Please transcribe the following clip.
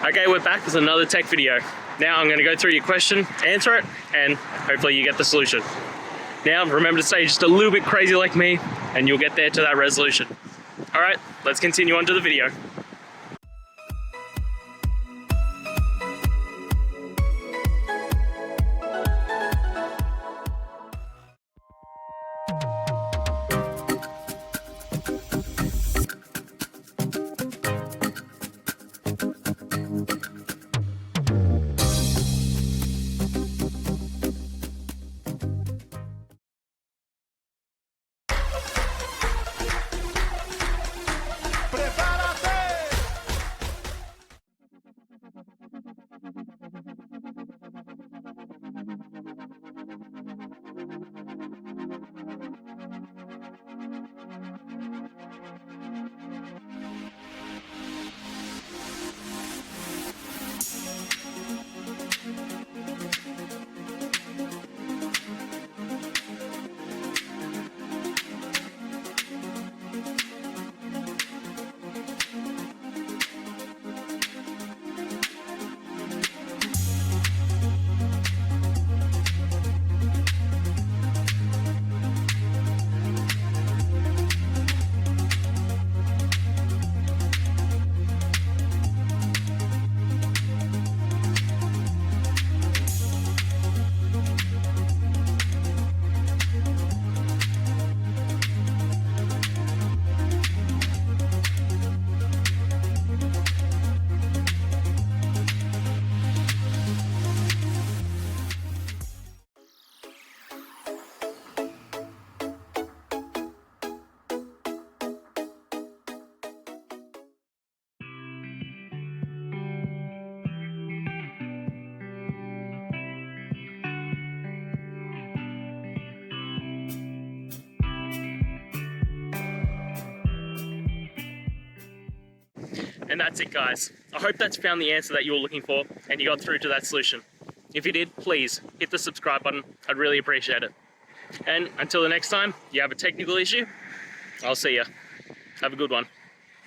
Okay, we're back with another tech video. Now I'm going to go through your question, answer it, and hopefully you get the solution. Now remember to stay just a little bit crazy like me, and you'll get there to that resolution. Alright, let's continue on to the video. And that's it, guys. I hope that's found the answer that you were looking for and you got through to that solution. If you did, please hit the subscribe button. I'd really appreciate it. And until the next time you have a technical issue, I'll see ya. Have a good one.